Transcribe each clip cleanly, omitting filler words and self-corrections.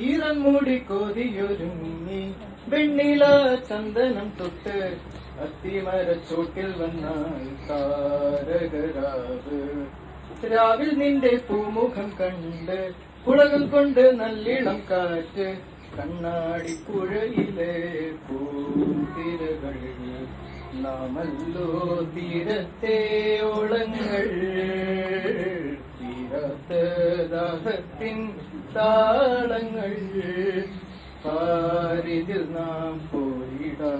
ഈറൻമൂടി കൊതിയൊരുങ്ങി വെണ്ണില ചന്ദനം തൊട്ട് അത്തിമരച്ചോട്ടിൽ വന്നാൽ താരകരാവ് രാവിൽ നിന്റെ പൂമുഖം കണ്ട് കുളകൾ കൊണ്ട് നല്ലിളം കാറ്റ് കണ്ണാടിപ്പുഴയിലെ പൂത്തിരകൾ നാമല്ലോ തീരത്തെ ഓളങ്ങൾ തീരാത്ത ദാഹത്തിൻ താളങ്ങൾ പാരിതിൽ നാം പോയിടാം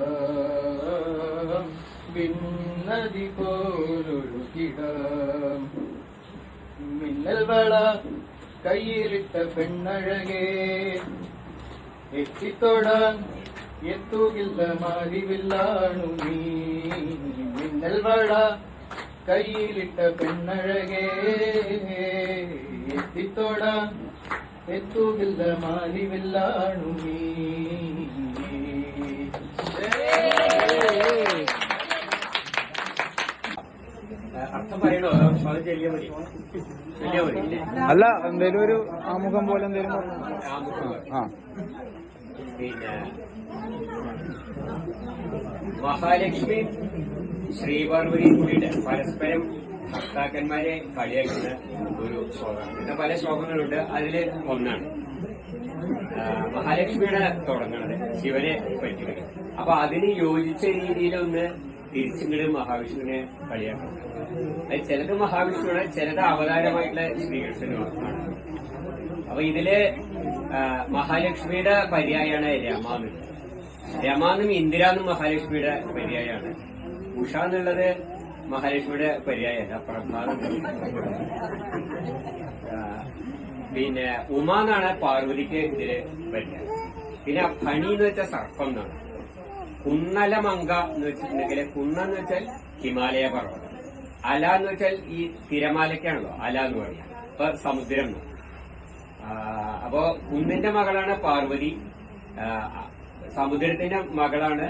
വിണ്ണതി പോലൊഴുകിടാം മിന്നൽ വള കയ്യിലിട്ട പെണ്ണഴകേ എത്തിത്തൊടാൻ എത്തുകില്ല മാറിവില്ലാണു നീ മിന്നൽ വള കയ്യിലിട്ട പെണ്ണഴകേ എത്തിത്തൊടാൻ എത്തുകില്ല മാറിവില്ലാണു നീ. അല്ല എന്തേലും ഒരു ആമുഖം പോലെ എന്തേലും ആ പിന്നെ മഹാലക്ഷ്മി ശ്രീപാർവതി കൂടിയിട്ട് പരസ്പരം ഭർത്താക്കന്മാരെ കളിയാക്കുന്ന ഒരു ശ്ലോകമാണ്. പിന്നെ പല ശ്ലോകങ്ങളുണ്ട്. അതില് ഒന്നാണ് മഹാലക്ഷ്മിയുടെ തുടങ്ങുന്നത് ശിവനെ പറ്റി. അപ്പൊ അതിന് യോജിച്ച രീതിയിലൊന്ന് തിരിച്ചിങ്ങോട്ട് മഹാവിഷ്ണുവിനെ കളിയാക്കണം. അത് ചിലത് മഹാവിഷ്ണുവാണ്, ചിലത് അവതാരമായിട്ടുള്ള ശ്രീകൃഷ്ണനുമാണ്. അപ്പൊ ഇതില് മഹാലക്ഷ്മിയുടെ പര്യായാണ് രമാന്ന്. രമാന്നും ഇന്ദിരാന്നും മഹാലക്ഷ്മിയുടെ പര്യായാണ്. ഉഷ എന്നുള്ളത് മഹാലക്ഷ്മിയുടെ പര്യായല്ല, പ്രഭാതം. പിന്നെ ഉമ എന്നാണ് പാർവതിക്ക് ഇതില് പര്യായം. പിന്നെ ഫണി എന്ന് വെച്ചാൽ സർപ്പം എന്നാണ്. കുന്നലമങ്ക എന്ന് വെച്ചിട്ടുണ്ടെങ്കിൽ കുന്നെന്ന് വെച്ചാൽ ഹിമാലയ പർവ്വതം, അല എന്ന് വെച്ചാൽ ഈ തിരമാലയ്ക്കാണല്ലോ അല എന്ന് പറയാം. അപ്പൊ സമുദ്രം. അപ്പോ കുന്നിന്റെ മകളാണ് പാർവതി, സമുദ്രത്തിന്റെ മകളാണ്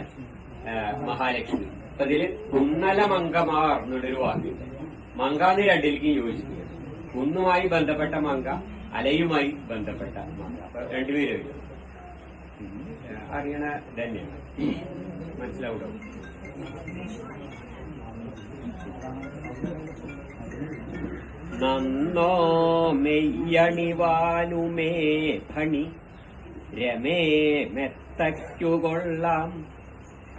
മഹാലക്ഷ്മി. അപ്പൊ ഇതില് കുന്നലമങ്കമാർ എന്നുള്ളൊരു വാക്കുണ്ട്. മങ്ക എന്ന് രണ്ടിലേക്കും യോജിക്കുക. കുന്നുമായി ബന്ധപ്പെട്ട മങ്ക, അലയുമായി ബന്ധപ്പെട്ട മങ്ക. അപ്പൊ രണ്ടുപേരും അറിയണ തന്നെയാണ്, മനസ്സിലാവും. നന്നോ മെയ്യണിവാനുമേ ഫണി രമേ മെത്തയ്ക്കുകൊള്ളാം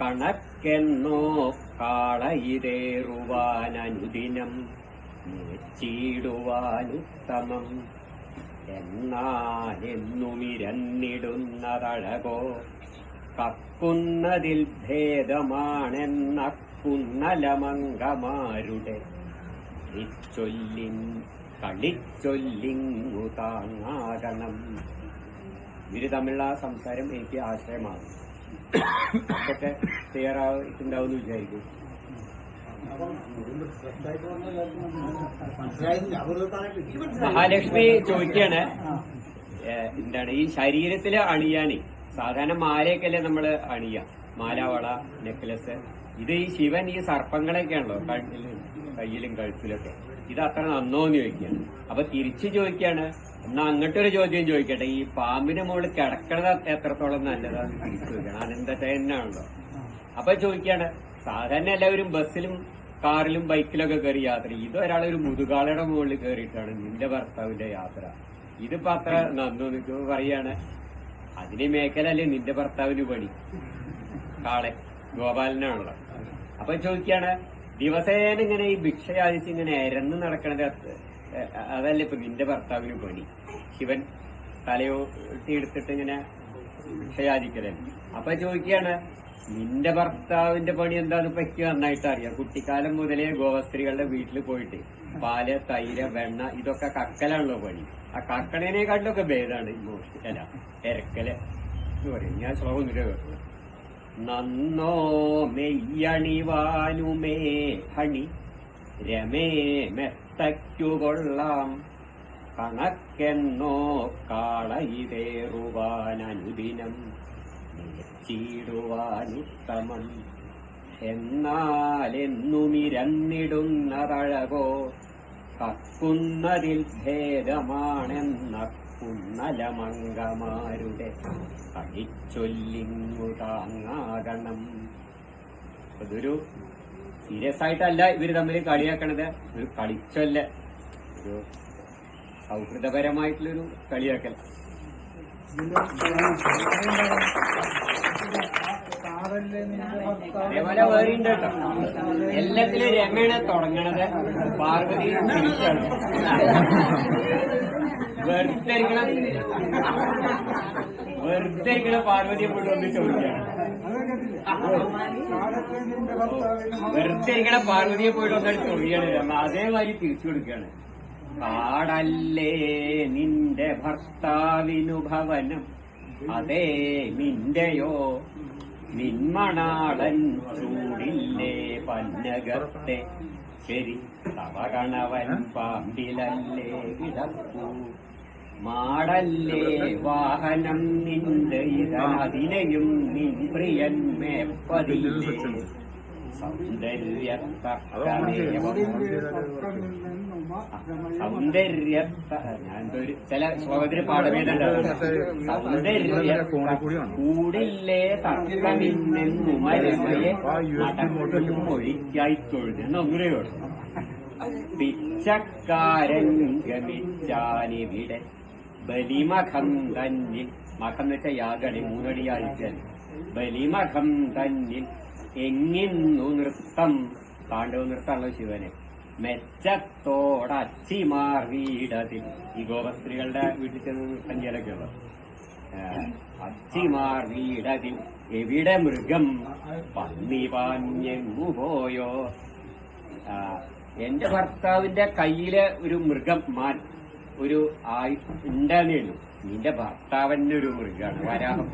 കണക്കെന്നോ കാളയിതേറുവാനനുദിനം മെച്ചിടുവാനുത്തമം എന്നാലെന്നുമിരന്നിടുന്നതഴകോ കക്കുന്നതിൽ ഭേദമാണെന്ന കുന്നലമങ്കമാരുടെ കളിച്ചൊല്ലിങ്ങു താങ്ങാകണം. ഇവര് തമ്മിലുള്ള സംസാരം എനിക്ക് ആശ്രയമാകും. ഒക്കെ ക്ലിയർ ആയിട്ടുണ്ടാവും വിചാരിക്കും. മഹാലക്ഷ്മി ചോദിക്കാണ് എന്താണ് ഈ ശരീരത്തില് അണിയാന്. സാധാരണ മാലയൊക്കെയല്ലേ നമ്മള് അണിയാ, മാലവള, നെക്ലസ്. ഇത് ഈ ശിവൻ ഈ സർപ്പങ്ങളൊക്കെയാണല്ലോ കയ്യിലും കഴുത്തിലൊക്കെ. ഇത് അത്ര നന്നോന്ന് ചോദിക്കുകയാണ്. അപ്പൊ തിരിച്ചു ചോദിക്കാണ്, എന്നാ അങ്ങോട്ടൊരു ചോദ്യം ചോദിക്കട്ടെ, ഈ പാമ്പിന് മുകളിൽ കിടക്കണത് എത്രത്തോളം നല്ലതാന്ന് തിരിച്ചു ചോദിക്കണം. അനന്തശയനാണല്ലോ. അപ്പൊ ചോദിക്കാണ്, സാധാരണ എല്ലാവരും ബസ്സിലും കാറിലും ബൈക്കിലൊക്കെ കയറി യാത്ര ചെയ്യും. ഇത് ഒരാളൊരു മുതുകാളയുടെ മുകളിൽ കയറിയിട്ടാണ് നിന്റെ ഭർത്താവിന്റെ യാത്ര. ഇതിപ്പോ അത്ര നന്നു നിൽക്കുമ്പോ പറയാണ്, അതിന് മേഖലല്ലേ നിന്റെ ഭർത്താവിന് പണി, കാളെ ഗോപാലനാണല്ലോ. അപ്പൊ ചോദിക്കാണ്, ദിവസേന ഇങ്ങനെ ഈ ഭിക്ഷ യാചിച്ച് ഇങ്ങനെ എരന്ന് നടക്കണത് അതല്ലേ ഇപ്പൊ നിന്റെ ഭർത്താവിന് പണി? ശിവൻ തലയോട്ടി എടുത്തിട്ട് ഇങ്ങനെ ഭിക്ഷ യാചിക്കലല്ലേ. അപ്പൊ ചോദിക്കാണ്, നിന്റെ ഭർത്താവിന്റെ പണി എന്താന്ന് പറ്റി നന്നായിട്ട് അറിയാം. കുട്ടിക്കാലം മുതലേ ഗോവസ്ത്രീകളുടെ വീട്ടിൽ പോയിട്ട് പാല്, തൈര്, വെണ്ണ ഇതൊക്കെ കക്കലാണല്ലോ പണി. ആ കക്കണേനെക്കാട്ടിലൊക്കെ ഭേദമാണ് അല്ല എരക്കല് എന്ന് പറയും. ഞാൻ ശ്ലോകമൊന്നുമില്ല കേട്ടു. നന്നോ മെയ്യണിവാനുമേ ഹണി രമേ മെത്തയ്ക്കുകൊള്ളാം കണക്കെന്നോ കാളയിതേറുവാനനുദിനം ചീടുവാനുത്തമം എന്നാലെന്നുമിരന്നിടുന്നതഴകോ കക്കുന്നതിൽ ഭേദമാണെന്ന കുന്നലമംഗമാരുടെ കളിച്ചൊല്ലിങ്ങു താങ്ങാകണം. അതൊരു സീരിയസ് ആയിട്ടല്ല ഇവര് തമ്മിൽ കളിയാക്കണത്, ഒരു കളിച്ചൊല്ല, ഒരു സൗഹൃദപരമായിട്ടുള്ളൊരു കളിയാക്കൽ. അതേപോലെ വേറെ ഉണ്ട് കേട്ടോ. എല്ലാത്തിലും രമേണ തുടങ്ങണത്, പാർവതി തിരിച്ചാണ്. വെറുതെ പാർവതിയെ പോയിട്ട് ഒന്ന് ചോദിക്കുകയാണ്. വെറുതെ പാർവതിയെ പോയിട്ട് ഒന്നാണ് ചോദിക്കുകയാണ് രമ. അതേമാതിരി തിരിച്ചു കൊടുക്കുകയാണ്. കാടല്ലേ നിന്റെ ഭർത്താവിനു ഭവനം, അതേ നിന്റെയോ നിന്മണാളൻ ചൂടില്ലേ പന്നകത്തെ, ശരി തവകണവൻ പാമ്പിലല്ലേ കിടക്കൂ, മാടല്ലേ വാഹനം നിന്റെ ഇതിനെയും നിൻ പ്രിയൻ മേപ്പതില്ലേ, ഞാനൊരു ചില ശ്ലോകത്തിന് പാഠമേതുണ്ടാവും. കൂടില്ലേ തർക്കമിന്നുമരമയെ നടക്കും മൊഴിക്കായി തൊഴുതെന്നൊന്നുകൂടെയുള്ളൂ. പിച്ചക്കാരൻ ഗമിച്ചാനിവിടെ ബലിമഖം തന്നിൽ, മഖം എന്ന് വെച്ചാൽ യാഗണി, മൂന്നടിയാഴ്ച. ബലിമഖം തന്നിൽ എങ്ങിന്നു നൃത്തം, താണ്ഡവ നൃത്തമുള്ള ശിവനെ, മെച്ചത്തോടച്ചിമാർ വീടതിൽ. ഈ ഗോപസ്ത്രീകളുടെ വീട്ടിൽ ചെന്ന് നൃത്തം ചെയ്യലൊക്കെ ഉള്ളത്. അച്ചിമാർ വീടതിൽ എവിടെ മൃഗം പന്നി പാഞ്ഞെങ്ങു പോയോ. എന്റെ ഭർത്താവിന്റെ കയ്യില് ഒരു മൃഗം ഒരു ഉണ്ടെന്നേ ഉള്ളൂ. നിന്റെ ഭർത്താവിന്റെ ഒരു മൃഗമാണ് വരാഹം.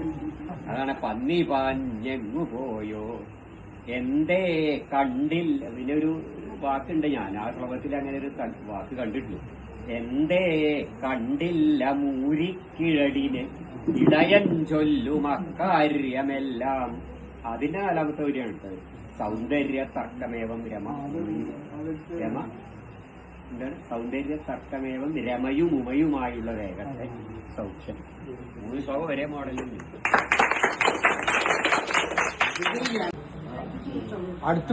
അതാണ് പന്നി പാഞ്ഞെങ്ങു പോയോ. എന്തേ കണ്ടില്ല. ഇതിനൊരു വാക്കുണ്ട്, ഞാൻ ആ ശ്ലോകത്തിൽ അങ്ങനെ ഒരു വാക്ക് കണ്ടിട്ടുള്ളൂ. എന്തേ കണ്ടില്ല മൂരിക്കിഴടിന് ഇടയൻ ചൊല്ലും അക്കാര്യമെല്ലാം. അതിന്റെ നാലാമത്തെ വരിയാണ് എടുത്തത്. സൗന്ദര്യ തർക്കമേവം രമ. രമ എന്താണ്? സൗന്ദര്യ തർക്കമേവം രമയും ഉമയുമായുള്ള വേഗത്തെ സൗഖ്യം. 3 ശ്ലോകം ഒരേ മോഡലിൽ. അടുത്ത്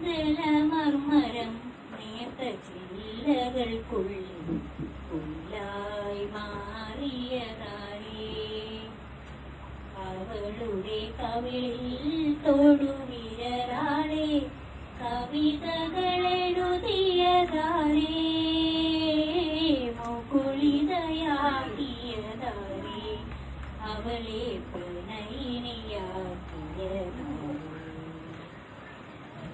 ജലമർമരം നേർത്ത ചില്ലകൾക്കുള്ളിൽ പുല്ലായി മാറിയതാരേ അവളുടെ അവളുടെ കവിളിൽ തൊടുവിരലാളെ കവിതകളെഴുതിയതാരേ മുകുളിതയാക്കിയതാരേ അവളെ പ്രണയിനിയാക്കിയതാരേ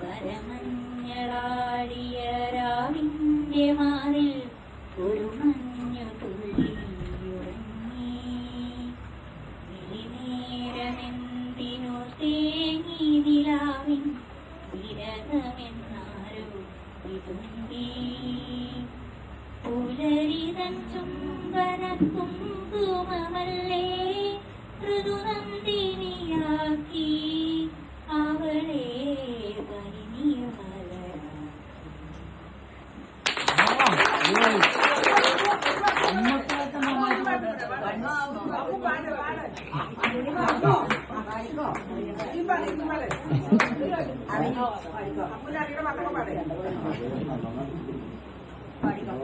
കരമഞ്ഞളാടിയ രാവിന്റെ മാറിൽ ഒരു മഞ്ഞു തുള്ളിയുറങ്ങി നേരമെന്തിനു തേങ്ങി നിലാവിൻ വിരഹമെന്നാരോ വിതുമ്പി പുലരിതൻ ചുംബന കുങ്കുമമല്ലേ ഋതുനന്ദിനിയാക്കി അവളെ പാടിക്കോ